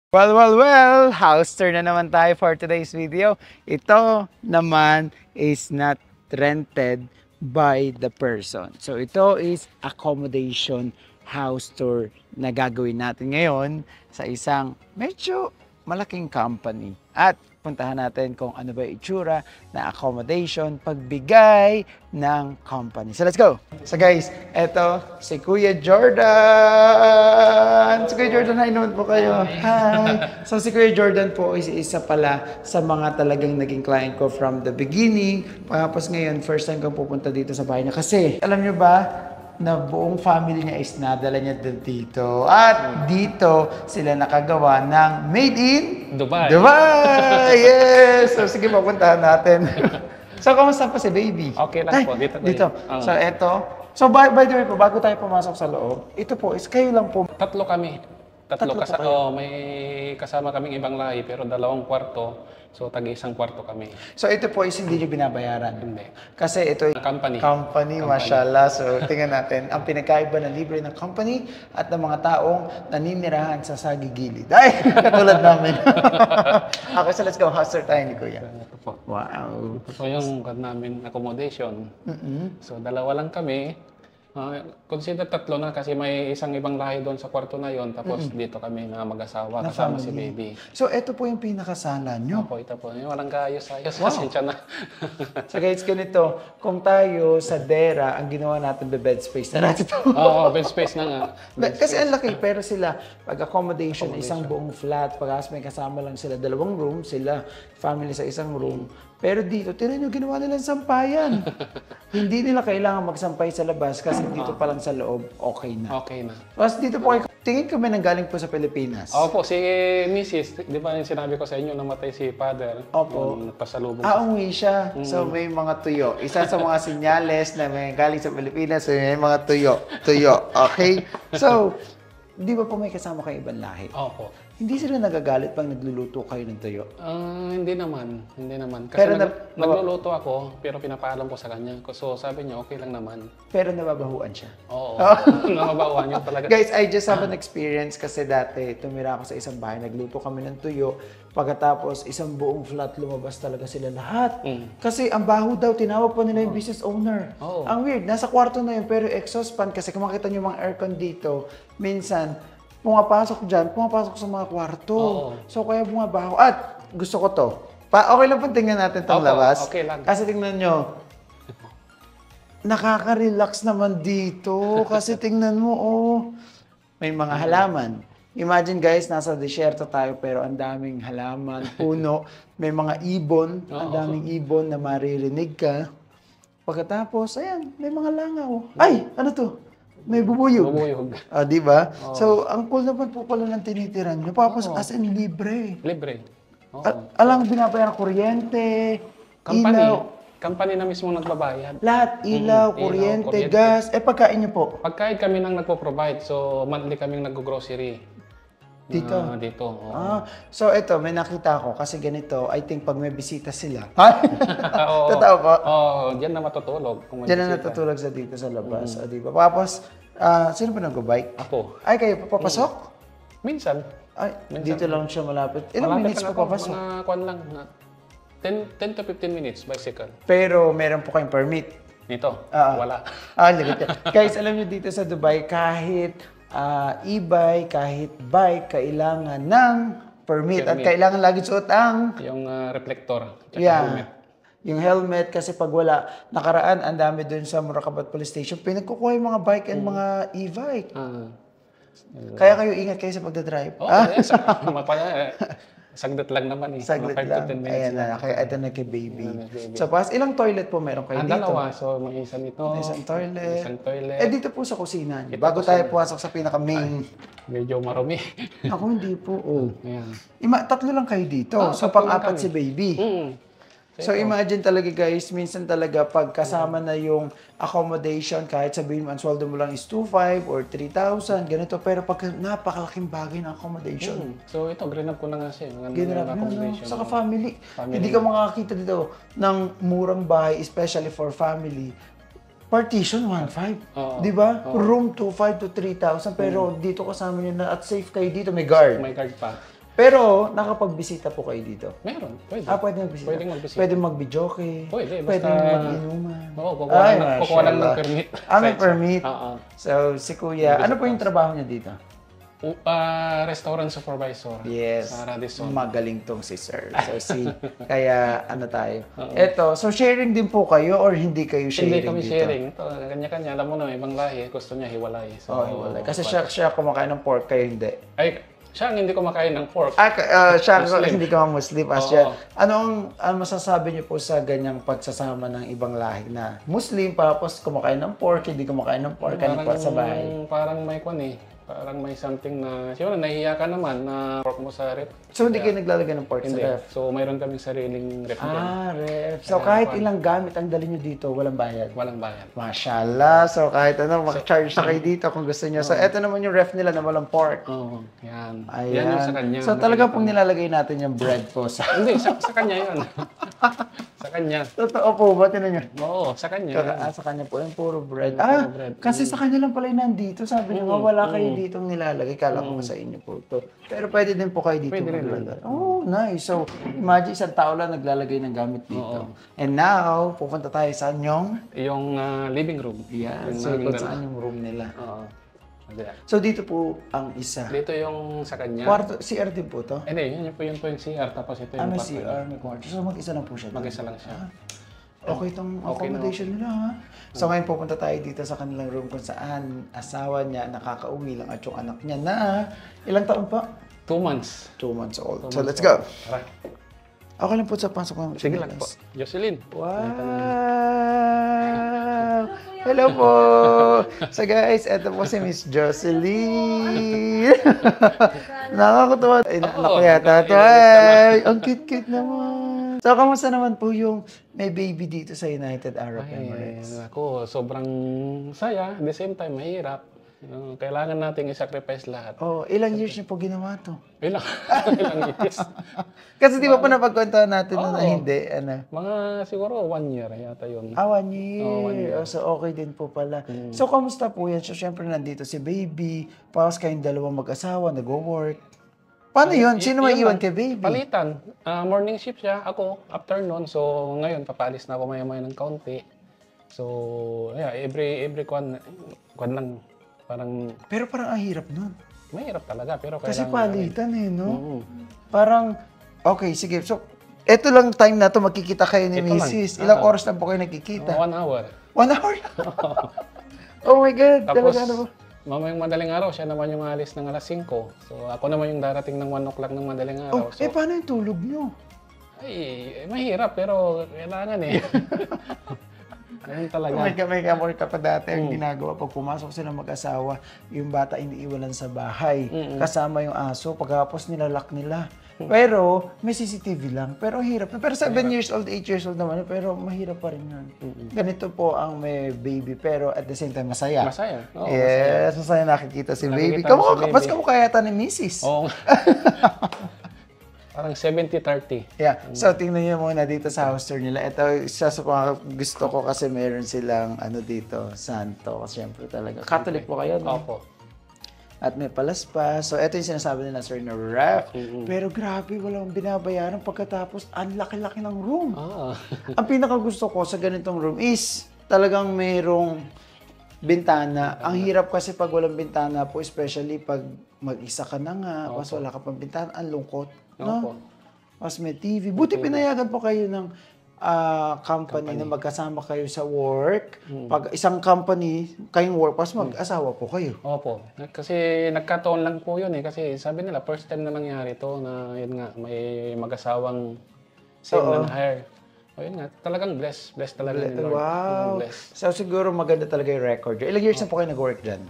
Well, house tour na naman tayo for today's video. Ito naman is not rented by the person. So ito is accommodation house tour na gagawin natin ngayon sa isang medyo malaking company. At puntahan natin kung ano ba yung itsura na accommodation pagbigay ng company. So let's go! So guys, eto si Kuya Jordan! Si Kuya Jordan, hi naman po kayo. Hi! So si Kuya Jordan po is isa pala sa mga talagang naging client ko from the beginning. Tapos ngayon, first time kong pupunta dito sa bahay niya. Kasi, alam nyo ba, na buong family niya is nadala niya dito. At dito sila nakagawa ng Made in Dubai. Dubai! Yes! So sige, papuntahan natin. So, kamusta pa si baby? Okay lang po. Dito. So, eto. So, by the way po, bago tayo pumasok sa loob, ito po is kayo lang po. Tatlo kami. Tatlo po kayo? May kasama kaming ibang lahi pero 2 kwarto. So, tag-isang kwarto kami. So, ito po is hindi nyo binabayaran. Hindi. Kasi ito ay company, mashallah. So, tingnan natin. Ang pinagkaiba ng libre ng company at ng mga taong naninirahan sa sagigilid. Ay, katulad namin. Okay, so let's go. Hustler tayo ni Kuya. Ito po. Wow. Ito po yung namin accommodation. So, 2 lang kami. Consider 3 na kasi may isang ibang lahi doon sa kwarto na yon. Tapos dito kami na mag-asawa Na kasama family. si baby. So, ito po yung pinakasala nyo. Opo, ito po. Yung walang kaayos-ayos. Pasensya na. So guys, ganito, kung tayo sa Dera, ang ginawa natin, bed space na natin ito. Oo, bed space na nga. Kasi ang laki, pero sila, pag accommodation, isang buong flat, pag may kasama lang sila, 2 room, sila, family sa isang room. Pero dito, tinan nyo, ginawa nilang sampayan. Hindi nila kailangan magsampay sa labas kasi dito pa lang sa loob, okay na. Okay na. Tapos dito po, tingin kami nang galing po sa Pilipinas. Opo, si Mrs. Di ba yung sinabi ko sa inyo, namatay si father? Opo. Yung nagpasalubong Umuwi siya. So may mga tuyo. Isa sa mga sinyales na may galing sa Pilipinas, so may mga tuyo. Tuyo. Okay? So, di ba po may kasama kayo ibang lahi? Opo. Hindi sila nagagalit pag nagluluto kayo ng tuyo? Hindi naman. Hindi naman. Kasi Pero nagluluto ako, pero pinapaalam ko sa kanya. So sabi niya, okay lang naman. Pero nababahuan siya? Oo. Nababawan yun talaga. Guys, I just have an experience kasi dati tumira ako sa isang bahay, nagluto kami ng tuyo. Pagkatapos, isang buong flat, lumabas talaga sila lahat. Kasi ang baho daw, tinawag pa nila yung business owner. Ang weird, nasa kwarto na yun, pero exhaust fan kasi kung makita nyo yung mga aircon dito, minsan, pumapasok dyan, pumapasok sa mga kwarto. So, kaya bumabaho. At, gusto ko to. Okay lang po tingnan natin itong labas. Okay lang. Kasi tingnan nyo, nakaka-relax naman dito. Kasi tingnan mo, may mga halaman. Imagine guys, nasa desierto tayo pero ang daming halaman, puno, may mga ibon, ang daming ibon na maririnig ka. Pagkatapos, ayan, may mga langaw. Ay, ano to? May bubuyog. Di ba? So, ang cool naman po pala ng tinitiran nyo. Tapos, as in, libre. Libre. Alang binabayaran kuryente, ilaw. Company na mismo nagbabayad. Lahat, ilaw, kuryente, gas. Pagkain nyo po? Pagkain kami nang nagpo-provide. So, monthly kaming nag-grocery. Dito? Dito. So, ito, may nakita ko. Kasi ganito, I think pag may bisita sila. Totoo po? Diyan na matutulog. Diyan na natutulog sa dito sa labas. Di ba? Tapos, sino ba nag-bike? Ako. Ay, kayo papapasok? Minsan. Ay, dito lang siya malapit. Ilang Malapit minutes lang po papasok? Mga kwan lang. 10 to 15 minutes bicycle. Pero meron po kayong permit? Dito? Wala. Lagot yan. Guys, alam nyo dito sa Dubai, kahit e-bike, kahit bike, kailangan ng permit. At kailangan lagi suot ang... Yung reflector. Helmet. Yung helmet kasi pag wala, nakaraan, ang dami dun sa Murakabat Police Station, pinagkukuha yung mga bike and mga e-bike. Kaya kayo ingat kayo sa pagdadrive. Saglit lang naman eh. Saglit lang. 5 to 10 minutes. Ayan na, kaya ito na kay baby. So, pas, ilang toilet po meron kayo dito? 2. So, may isa nito. Isang toilet. Isang toilet. Dito po sa kusina niyo. Bago tayo pumasok sa pinaka-main. Medyo marumi. Ako hindi po. Ayan. 3 lang kayo dito. So, pang-apat si baby. So, imagine talaga guys, minsan talaga pag kasama na yung accommodation, kahit sabihin mo, ang sweldo mo lang is 2,500 or 3,000, ganito. Pero pag napakalaking bagay ng accommodation. So, ito, green up ko na nga siya. Ginrap nyo, saka family. Hindi ka makakita dito ng murang bahay, especially for family. Partition, 1,500. Di ba? Room, 2,500 to 3,000. Pero dito kasama nyo na at safe kayo dito, may guard. May guard pa. Pero, nakapagbisita po kayo dito. Meron, pwede. Pwede magbisita. Pwedeng magbisita. Pwede mag-videoke. Pwede, Pwede basta... mag-inuman. Oo, Ay, kukuha lang ng mashallah. permit. May permit. Oo. So, si Kuya, ano po yung trabaho niya dito? Restaurant supervisor. Yes. Sa Radisson. Magaling tong si Sir. So, kaya ano tayo. Eto, so sharing din po kayo or hindi kayo sharing Hindi kami dito? sharing. Ito, kanya-kanya. Alam mo na, ibang lahi, gusto niya hiwalay. So, Wala. Kasi siya kumakain ng pork, kayo hindi. Ay, siya ang hindi kumakain ng pork. Siya Muslim. hindi ka Muslim. Oo. Ano masasabi niyo po sa ganyang pagsasama ng ibang lahi na Muslim tapos kumakain ng pork, hindi kumakain ng pork, ano po sa bahay? Parang may kwan eh. Parang may something na, siyempre nahihiya ka naman na pork mo sa rep. So hindi kayo naglalagay ng pork Hindi. sa ref? So mayroon kaming sariling rep din. Ref. So kahit ilang gamit ang dali niyo dito, walang bayad? Walang bayad. Mashallah. So kahit ano, mag-charge na kayo dito kung gusto niyo. So eto naman yung ref nila na walang pork. Oo, yan. Ayan. Yan yung sa kanya. So talaga pong nilalagay natin yung bread po sa... Hindi, sa kanya yun. Sa kanya. Totoo po ba? Tinan niyo. Oo, sa kanya. Sa kanya po yung puro bread. Puro bread. Kasi sa kanya lang pala yung nandito. Sabi niyo nga, wala kayo ditong nilalagay. Kala ko sa inyo po to. Pero pwede din po kayo dito Pwede rin. maglalagay. Oh, nice. So, imagine isang tao lang naglalagay ng gamit dito. And now, pupunta tayo sa anyong... Yung living room. Yeah, Yung so naming kung saan yung room nila. Oo. Ayan. So, dito po ang isa. Dito yung sa kanya. Kwarto, CR din po to? Hindi, yun po yung CR. Tapos ito yung May kwarto. CR, may kwarto. So, mag-isa lang po siya. Mag-isa lang siya. Okay itong accommodation nila, ha? So, ngayon pupunta tayo dito sa kanilang room kung saan asawa niya, nakakauwi lang at yung anak niya na ilang taon pa? 2 months. 2 months old. So, let's go. Tara. Okay lang po sa pasok ng Sige lang po. Jocelyn. Wow! Hello po! So guys, eto po si Miss Jocelyn. Nakakatawa. Ay, anak ko yata ito. Ay, ang cute-cute naman. So, kamusta naman po yung may baby dito sa United Arab Emirates? Ako, sobrang saya. At the same time, mahirap. Kailangan nating i-sacrifice lahat. Oh, ilang years niyo po ginawa to? Ilang years. Kasi di ba po napagkwentuhan natin na hindi, ano? Mga siguro 1 year yata yun. 1 year. So, okay din po pala. So, kamusta po yan? So, syempre nandito si baby, tapos kayong dalawang mag-asawa, nag-work. Paano yun? Sino may iwan kay baby? Palitan. Morning shift siya. Ako, afternoon. So, ngayon, papalis na ako maya-maya ng kaunti. So, yeah, every kwan lang. Parang... Pero parang ang hirap nun. Mahirap talaga, pero kailangan... Kasi palitan eh, no? Oo. Parang, okay, sige. So, eto lang time na to magkikita kayo ni Ito lang. Mrs. Ilang oras lang po kayo nagkikita? 1 hour. 1 hour? Oh my God! Tapos, Talaga ano po? mamayang madaling araw, siya naman yung alis ng alas 5. So, ako naman yung darating ng 1 o'clock ng madaling araw. So, paano yung tulog nyo? ay, mahirap, pero kailangan eh. Ganun talaga. May kamor ka pa dati ang ginagawa pag pumasok sila mag-asawa, yung bata iniiwanan sa bahay, kasama yung aso, pagkapos nilalak nila. Pero may CCTV lang, pero hirap. Pero 7 years old, 8 years old naman, pero mahirap pa rin yun. Ganito po ang may baby, pero at the same time masaya. Masaya. Oo, Yes, masaya nakikita si baby. Nakikita mo si baby. Mas kamukha yata ni Mrs. Oo. Parang 70-30. Yeah. So, tingnan niyo muna dito sa house tour nila. Ito, isa sa mga gusto ko kasi meron silang ano dito, santo. Kasi syempre talaga. Catholic po kayo, no? Opo. At may palaspas. So, ito yung sinasabi nila, sir, na ref. Pero grabe, walang binabayaran pagkatapos ang laki-laki ng room. Ang pinakagusto ko sa ganitong room is talagang mayroong bintana. Ang hirap kasi pag walang bintana po, especially pag mag-isa ka na nga, tapos wala ka pang bintana, ang lungkot. No? Tapos may TV. Buti pinayagan po kayo ng company na magkasama kayo sa work. Pag isang company, kayong work, tapos mag-asawa po kayo. Opo. Kasi nagkataon lang po yun eh. Kasi sabi nila, first time na nangyari to na yun nga, may mag-asawang same na hire. O yun nga, talagang blessed. Blessed talaga ni Lord. Wow. Blessed. So siguro maganda talaga yung record. Ilang years na po kayo nag-work dyan?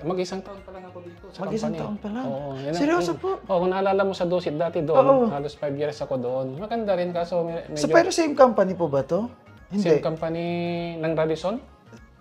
Mag-isang taon pa lang ako dito sa Mag-isang company. taon pa lang? Oo. Seryoso po? Oo, kung naalala mo sa Dusit dati doon, halos 5 years ako doon. Maganda rin kaso medyo... So pero same company po ba to? Hindi. Same company ng Radisson?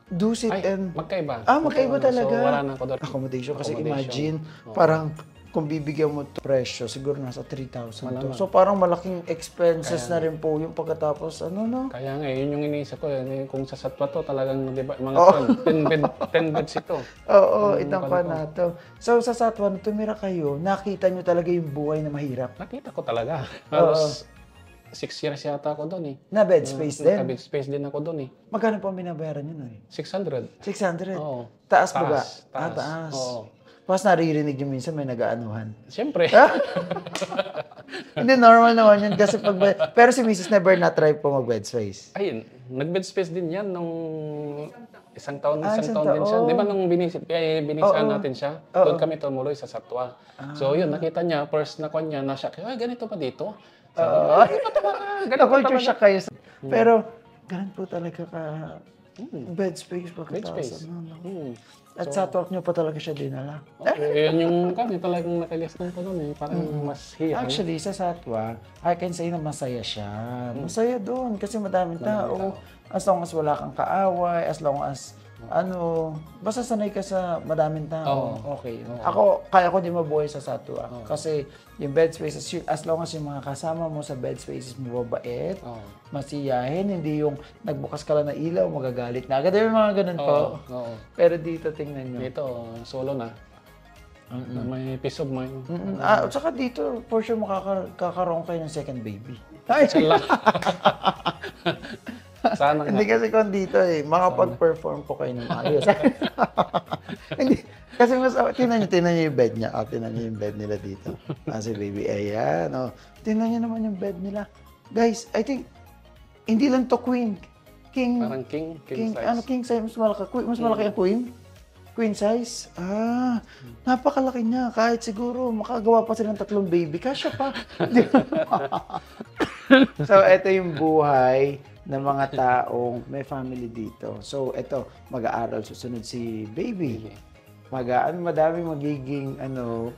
Dusit Ay, and... magkaiba. Magkaiba talaga. So wala na ako doon. Accommodation. Kasi Accommodation. imagine, parang kung bibigyan mo to presyo, siguro nasa 3,000 to. So parang malaking expenses na rin po yung pagkatapos, ano no? Kaya nga, yun yung iniisip ko. Kung sa Satwa to, talagang, di ba, mga 10 beds ito. Oo, itang pa na to. So sa Satwa, nung tumira kayo, nakita nyo talaga yung buhay na mahirap. Nakita ko talaga. Halos 6 years yata ako doon eh. Na bed space din? Bed space din ako doon eh. Magkano po ang binabayaran nyo nun? 600. 600? Oo. Taas ba ba? Taas. Taas. Oo. Pas naririnig nyo minsan may nag-aanuhan. Siyempre. Hindi, normal naman yun kasi pero si Mrs. never na-try po mag-bed space. Ayun, nag-bed space din yan nung isang taon din taon. siya. Di ba nung binisaan natin siya, doon kami tumuloy sa Satwa. So yun, nakita niya, first na kanya, na-shock, ay ganito pa dito? Na-culture shock kayo. Pero, ganun po talaga ka bed space pa Bed space. At sa talk nyo pa talaga siya dinala. Yun yung kami talagang nakalisan ko doon eh. Parang mas hiya. Actually, sa Satwa, I can say na masaya siya. Masaya doon kasi madaming tao. As long as wala kang kaaway, as long as basta sanay ka sa madaming tao. Okay. Ako, kaya ko di mabuhay sa Satwa. Kasi yung bed spaces, as long as yung mga kasama mo sa bed spaces mo mabait, masiyahin, hindi yung nagbukas ka lang ng ilaw, magagalit na agad. Yung mga ganun po. Pero dito, tingnan nyo. Dito, solo na. May peace of mind. At saka dito, for sure, makakaroon kayo ng second baby. Sana nga. Hindi kasi kung dito makapag-perform po kayo ng ayos. Hindi. Kasi tinan nyo yung bed niya. Tinan nyo yung bed nila dito. Si baby, ayan. Tinan nyo naman yung bed nila. Guys, I think, hindi lang to queen. King. Parang king size. King size. Mas malaki ang queen? Queen size? Napakalaki niya. Kahit siguro, makagawa pa sila ng 3 baby. Kasya pa. So, ito yung buhay ng mga taong may family dito. So, ito, mag-aaral susunod si baby. Madami magiging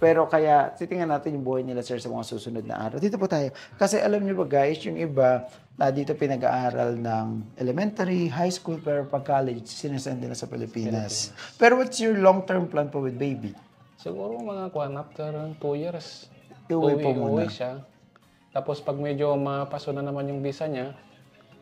pero kaya titingnan natin yung buhay nila sir sa mga susunod na araw. Dito po tayo. Kasi alam niyo ba guys, yung iba na dito pinag-aaral ng elementary, high school, pero pag-college, sinasend nila sa Pilipinas. Pero what's your long-term plan po with baby? Siguro mga after 2 years. Uwi siya. Tapos pag medyo mapaso na naman yung visa niya,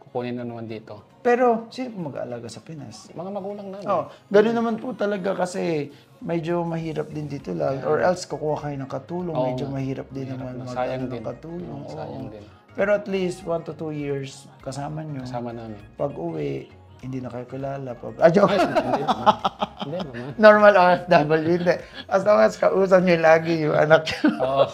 kukunin na naman dito. Pero, sino po mag-aalaga sa Pinas? Mga magulang namin. Ganun naman po talaga kasi medyo mahirap din dito lang. Or else, kukuha kayo ng katulong. Medyo mahirap din naman sayang ng din. katulong. Sayang din. Pero at least 1 to 2 years kasama nyo. Kasama namin. Pag uwi, hindi na kayo kilala. Joke. Hindi naman. Normal OFW, hindi. As long as kausan nyo lagi yung anak nyo.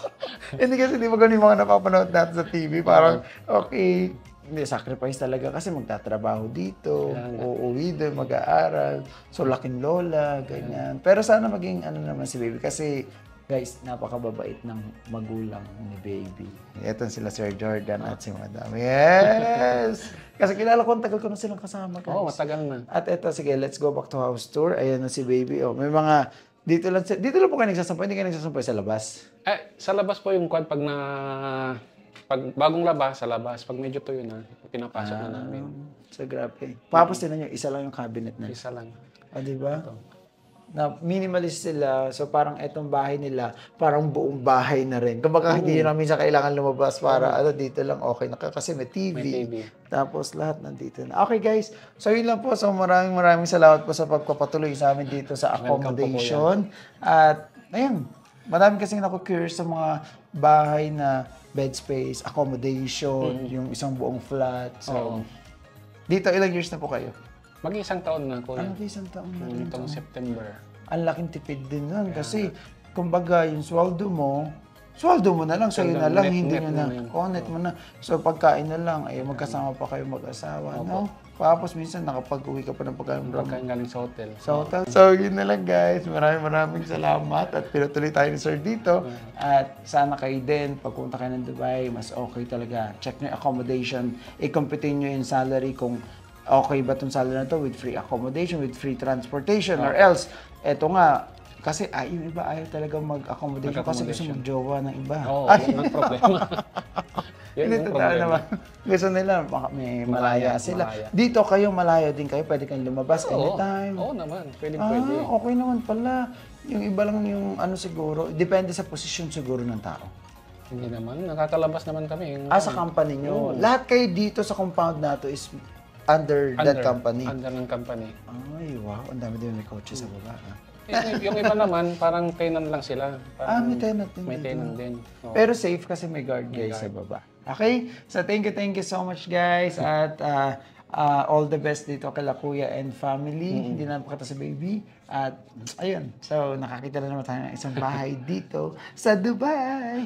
Hindi kasi di ba ganun yung mga napapanood natin sa TV. Parang, okay, hindi, sacrifice talaga kasi magtatrabaho dito, uuwi doon, mag-aaral, so laking lola, ganyan. Pero sana maging naman si baby kasi guys, napakababait ng magulang ni baby. Ito sila Sir Jordan at si Madam. Yes! Kasi kilala ko, tagal ko na silang kasama guys. Matagal na. At ito, sige, let's go back to house tour. Ayan na si baby. May mga, dito lang po kayo nagsasampay, hindi kayo nagsasampay sa labas? Sa labas po yung pag bagong labas, sa labas. Pag medyo tuyo na, pinapasok na namin. So, grabe. Tapos tinan nyo, isa lang yung cabinet na. Isa lang. Diba? Na minimalist sila. So, parang etong bahay nila, parang buong bahay na rin. Kumbaga, hindi nyo namin sa kailangan lumabas para, dito lang okay na. Kasi may TV. Tapos, lahat nandito na. Okay, guys. So, yun lang po. So, maraming salamat po sa pagpapatuloy sa amin dito sa accommodation. At, ayun. Marami kasing naku-curious sa mga bahay na bed space, accommodation, yung isang buong flat. So, dito, ilang years na po kayo? Mag-isang taon na ko. Isang taon na rin. Itong September. Ang laking tipid din nun. Kasi, kumbaga, yung sweldo mo na lang, sa'yo na lang, hindi nyo na. Net mo na. So, pagkain na lang, magkasama pa kayo mag-asawa, no? Tapos, minsan, nakapag-uwi ka pa ng pagkain galing sa hotel. So, yun na lang, guys. Maraming salamat. At pinatuloy tayo ni Sir dito. At sana kayo din, pagpunta kayo ng Dubai, mas okay talaga. Check nyo yung accommodation. I-compute nyo yung salary kung okay ba itong salary na to with free accommodation, with free transportation, or else, eto nga, kasi yung iba ayaw talaga mag-accommodation kasi gusto mag-jowa ng iba. Yun ang problema. Yun Hindi yung totoo problema. naman. Gusto nila, baka may malaya sila. malaya. Dito kayo, malayo din kayo. Pwede kayong lumabas Oo, anytime. oo naman, pwede. Okay naman pala. Yung iba lang yung ano siguro, depende sa posisyon siguro ng tao. Hindi naman, nakakalabas naman kami. Sa company nyo. Lahat kayo dito sa compound na to is under that company. Under ng company. Ay, wow. Ang dami din may coaches sa baba. Yung iba naman, parang tenant lang sila. Parang May tenant din. may dito. tenant din. Oo. Pero safe kasi may guard guys sa baba. Okay? So thank you so much guys. At all the best dito kala kuya and family. Hindi na pakita sa baby. At ayun. So nakakita na naman tayo ng isang bahay dito sa Dubai.